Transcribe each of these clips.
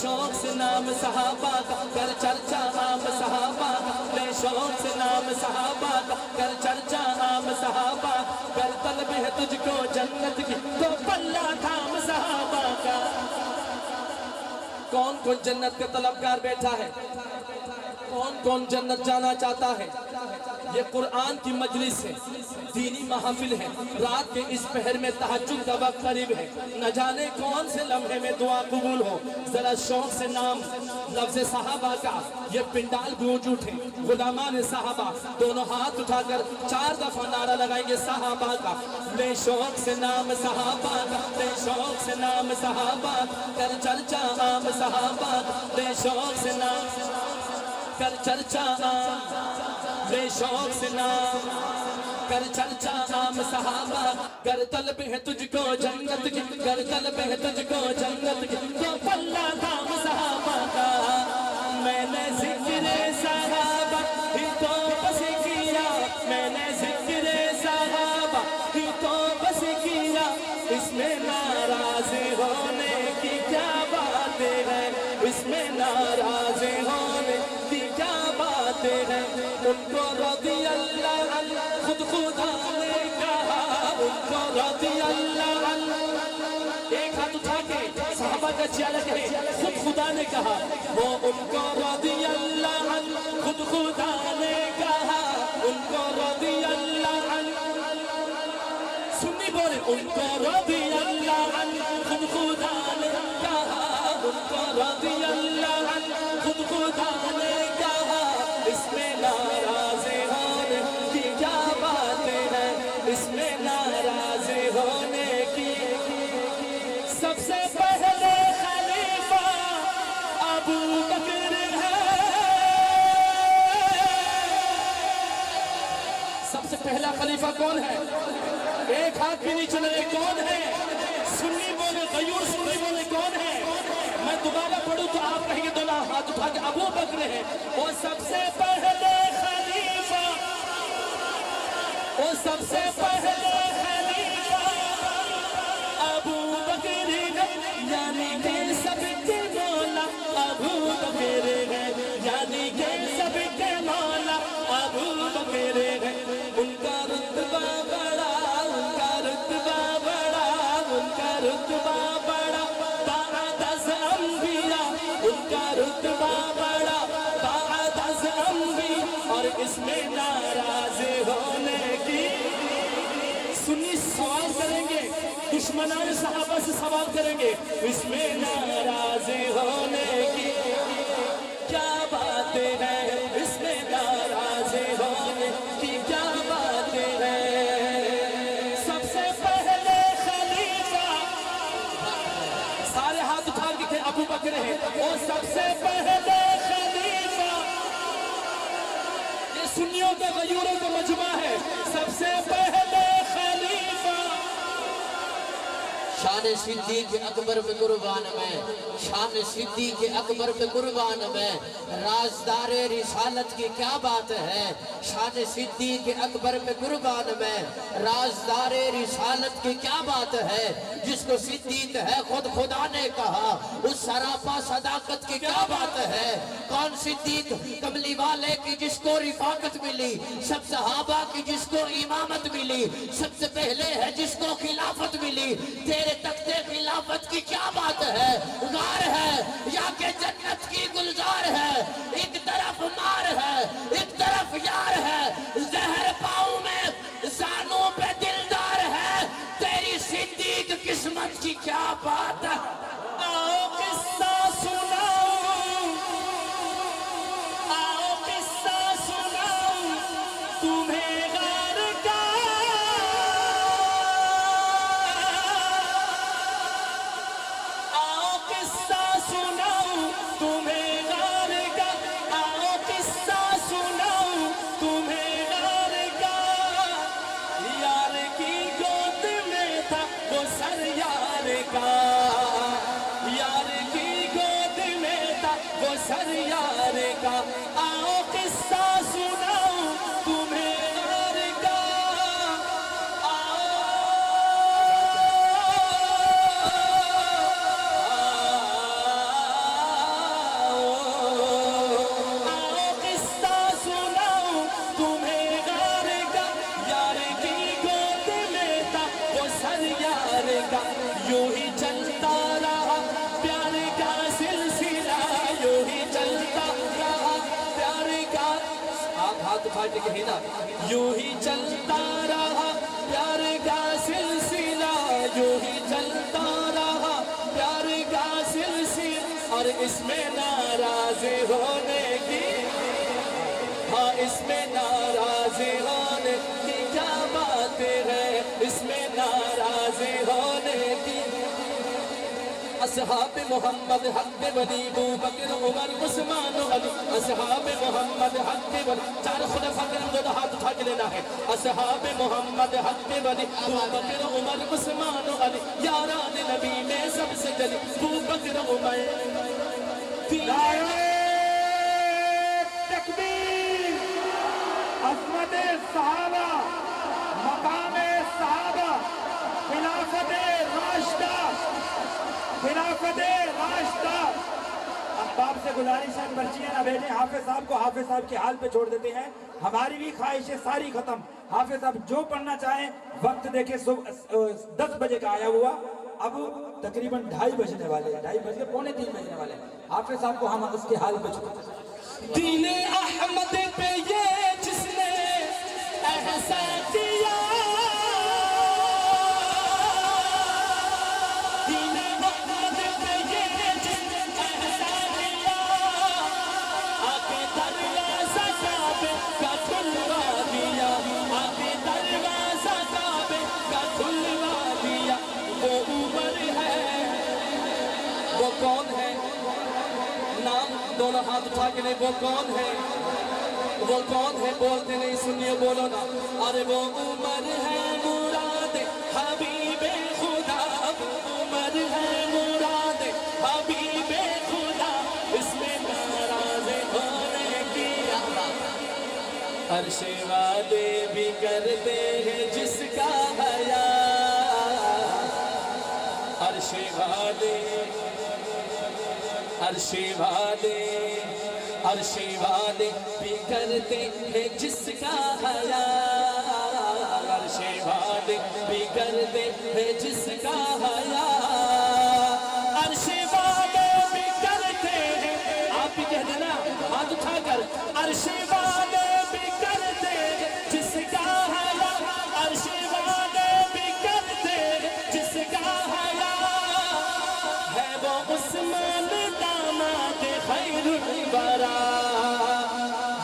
شوق سے نام صحابہ کا کر چرچا عام صحابہ کا، لے شوق سے نام صحابہ کا کر چرچا عام صحابہ، کر طلب ہے تجھ کو جنت کی تو پلہ تھام صحابہ کا۔ کون کون جنت کا طلبگار بیٹھا ہے؟ کون کون جنت جانا چاہتا ہے؟ یہ قرآن کی مجلس ہے، دینی محفل ہے، رات کے اس پہر میں تہجد کا وقت قریب ہے، نہ جانے کون سے لمحے میں دعا قبول ہو۔ ذرا شوق سے نام لفظ صحابہ کا یہ پنڈال گونج اٹھے، غلامان صحابہ دونوں ہاتھ اٹھا کر 4 دفعہ نعرہ لگائیں گے صحابہ کا، لے شوق سے نام صحابہ کا، لے شوق سے نام صحابہ کر چرچا عام صحابہ، لے شوق سے نام کر چرچا عام، لے شوق سے نام کر چرچا عام صحابہ، کر طلب ہے تجھ کو جنت کی، کر طلب ہے تجھ کو جنت کی تو پلہ تھام صحابہ کا۔ میں نے ذکر صحابہ ہی تو بس کیا، میں نے ذکر صحابہ ہی تو بس کیا، اس میں ناراض ہونے کی کیا باتیں ہیں، اس میں ناراض ہونے کی کیا باتیں ہیں۔ ان کو رضی اللہ عنہ خود خدا نے کہا، ان کو رضی اللہ عنہ، ایک ہاتھ اٹھا کے صحابہ کا چیلہ کہے خود خدا نے کہا، وہ ان کو رضی اللہ عنہ خود خدا نے کہا، ان کو رضی اللہ عنہ، سنی بولے ان کو رضی اللہ عنہ خود خدا نے کہا، ان کو رضی اللہ عنہ خود خدا نے کہا، اس میں ناراض ہونے کی کیا باتیں ہیں، اس میں ناراض ہونے کی۔ سب سے پہلے خلیفہ ابو بکر ہے، سب سے پہلا خلیفہ کون ہے؟ ایک ہاتھ بھی نہیں چل رہے، کون ہے؟ سنی بولے غیور، سنی بولے کون ہے؟ میں دوبارہ پڑھوں تو آپ کہیں گے دونوں ہاتھ اٹھا کے ابو بکر ہے، اور سب سے پہلے خلیفہ، اور سب سے پہلے خلیفہ ابو بکر ہے، یعنی کہ سب کے مولا ابو بکر ہے، یعنی کہ سب کے مولا ابو بکر ہے۔ ان کا رتبہ بڑا، ان کا رتبہ بڑا، ان کا رتبہ بڑا بعد از انبیاء، ان کا رتبہ بڑا بعد از انبیاء، اور اس میں ناراض ہونے کی۔ سنی سوال کریں گے، دشمنان صحابہ سے سوال کریں گے، اس میں ناراض ہونے کی کیا باتیں ہیں، اس میں ناراض ہونے کی کیا باتیں ہیں۔ سب سے پہلے خلیفہ، سارے ہاتھ اٹھا کے کہ ابو بکر ہے، اور سب سے پہلے خلیفہ، یہ سنیوں کے غیوروں کا مجمع ہے، سب سے پہلے خلیفہ۔ شان صدیق اکبر پہ قربان میں، شان صدیق اکبر پہ قربان میں، رازدار رسالت کی کیا بات ہے، شان صدیق اکبر پہ قربان میں، رازدار رسالت کی کیا بات ہے، جس کو صدیق ہے خود خدا نے کہا، اس سراپا صداقت کی کیا بات ہے۔ کون صدیق؟ کملی والے کی جس کو رفاقت ملی، سب صحابہ کی جس کو امامت ملی، سب سے پہلے ہے جس کو خلافت ملی، تیرے تخت خلافت کی کیا بات ہے، غار ہے یا کہ جنت کی گلزار ہے، ایک طرف مار ہے ایک طرف یار ہے، زہر پاؤں میں زانوں پہ دلدار ہے، تیری صدیق قسمت کی کیا بات ہے۔ آؤ قصہ سناؤں، آؤ قصہ سناؤں تمہیں غار کا، آؤ قصہ سناؤں تمہیں غار کا، آؤ قصہ سناؤں تمہیں غار کا، یار کی گود میں تھا وہ سر یار کا، یار کی گود میں تھا وہ سر یار کا، آؤ قصہ سناؤں تمہیں غار کا، ہاتھ اٹھا کے کہیں نا، یوں ہی چلتا رہا پیار کا سلسلہ، یوں ہی چلتا رہا پیار کا سلسلہ، اور اس میں ناراض ہونے کی، ہاں اس میں ناراض ہونے کی کیا باتیں ہیں، اس میں ناراض ہونے کی۔ اصحاب محمد حق ولی ابو بکر عمر عثمان علی، اصحاب محمد حق ولی، چار خلفاء کے نام دو ہاتھ اٹھا کے لینا ہے، اصحاب محمد حق ولی ابو بکر عمر عثمان علی، یاران نبی میں سب سے جلی ابو بکر عمر۔ نعرہ تکبیر، عظمت صحابہ، مقام صحابہ، خلافت راشدہ، خلافت راشدہ۔ احباب سے گزارش ہے پرچیاں نہ بھیجیں، حافظ صاحب کو حافظ صاحب کے حال پہ چھوڑ دیتے ہیں، ہماری بھی خواہشیں ساری ختم۔ حافظ صاحب جو پڑھنا چاہیں، وقت دیکھیں 10 بجے کا آیا ہوا، اب تقریباً 2:30 بجنے والے ہیں، 2:30 بج کے 2:45 بجنے والے ہیں۔ حافظ صاحب کو ہم اس کے حال پہ چھوڑ دیتے ہیں۔ دین احمد پہ یہ جس نے احسان کیا، دین احمد پہ یہ جس نے احسان کیا، آگے دروازہ کعبے کا کھلوا دیا، آگے دروازہ کعبے کا کھلوا دیا۔ وہ عمر ہے، وہ کون ہے؟ نام دونوں ہاتھ اٹھا کے لیں، وہ کون ہے؟ وہ کون ہے؟ بولتے نہیں، سنیے بولو نا۔ ارے وہ عمر ہے مراد حبیب خدا، عمر ہے مراد حبیب خدا، اس میں ناراض ہونے کی عرش والے بھی کرتے ہیں جس کا حیا، عرش والے، عرش والے، عرش والے بھی کرتے ہیں جس کا حیا، عرش والے بھی کرتے ہیں جس کا حیا، عرش والے بھی کرتے ہیں، آپ بھی کہہ دینا ہاتھ اٹھا کر، عرش والے بھی کرتے ہیں جس کا حیا، عرش والے بھی کرتے ہیں جس کا حیا، ہے وہ عثمان داماد خیر الورا،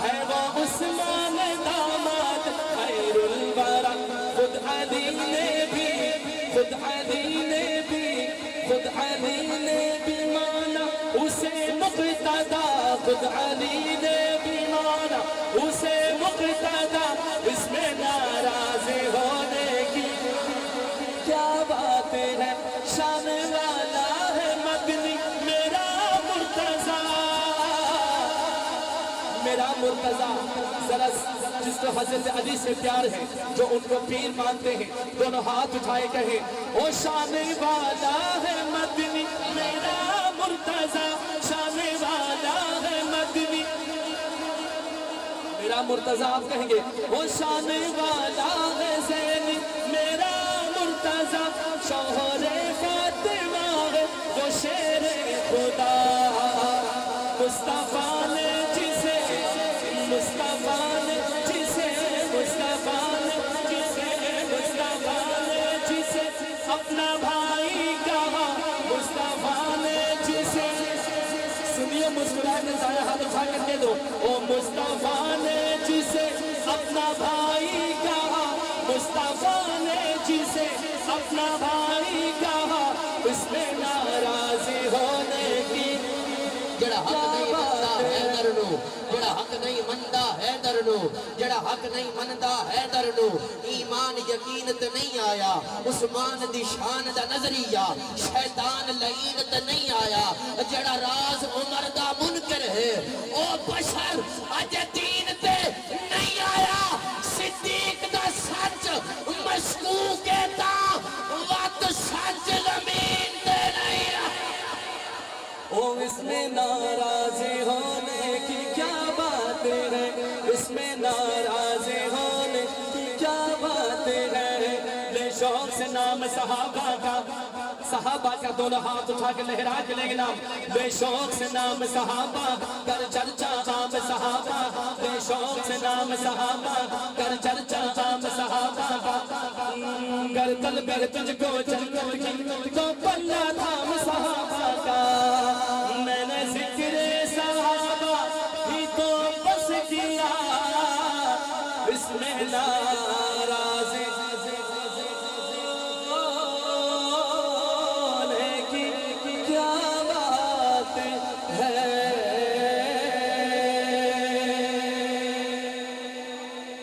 ہے وہ عثمان داماد خیر الورا۔ خود علی نے بھی، خود علی نے بھی، خود علی نے بھی مانا اسے مقتدا، خود علی نے بھی مانا اسے مقتدا، اس میں ناراض ہونے کی کیا باتیں ہیں، شان والا ہے مدنی میرا مرتضیٰ، میرا مرتضیٰ۔ ذرا جس کو حضرت علی سے پیار ہے، جو ان کو پیر مانتے ہیں، دونوں ہاتھ اٹھائے کہیں، او شان والا ہے مدنی میرا مرتضیٰ، شان والا ہے مدنی میرا مرتضیٰ۔ آپ کہیں گے او شان والا ہے زینی میرا مرتضیٰ، شوہر فاطمہ ہے وہ شیر خدا، مصطفیٰ نے جسے، مصطفیٰ نے جسے، مصطفیٰ نے جسے، مصطفیٰ نے جسے اپنا بھائی کہا، مصطفیٰ نے جسے، سنیے مسکراہٹ ضائع ہاتھ اٹھا کر کے دو، او مصطفیٰ نے جسے اپنا بھائی کہا، مصطفیٰ نے جسے اپنا بھائی کہا، اس میں ناراض ہونے کی جڑا حق نہیں مندا حیدر نو، جڑا حق نہیں مندا حیدر نو، جڑا حق نہیں مندا حیدر نو، ایمان یقین تے نہیں آیا، عثمان دی شان دا نظریہ، شیطان لعین تے نہیں آیا، جڑا راز عمر دا منکر ہے، او بشر اج دین تے نہیں آیا، صدیق دا سچ مشکوک تا وقت سچ زمین تے نہیں آیا۔ او اس میں ناراض ہونے کی کیا باتیں ہیں، اس میں ناراض ہونے کی کیا باتیں ہیں، لے شوق سے نام صحابہ کا، صحابہ کا دونوں ہاتھ اٹھا کے لہرا کے لے گا بے شوق سے نام صحابہ کر چرچا عام صحابہ بے شوق سے نام صحابہ کر چرچا عام صحابہ گر طلب ہے تجھ کو جنت کی تو پلہ تھام صحابہ کا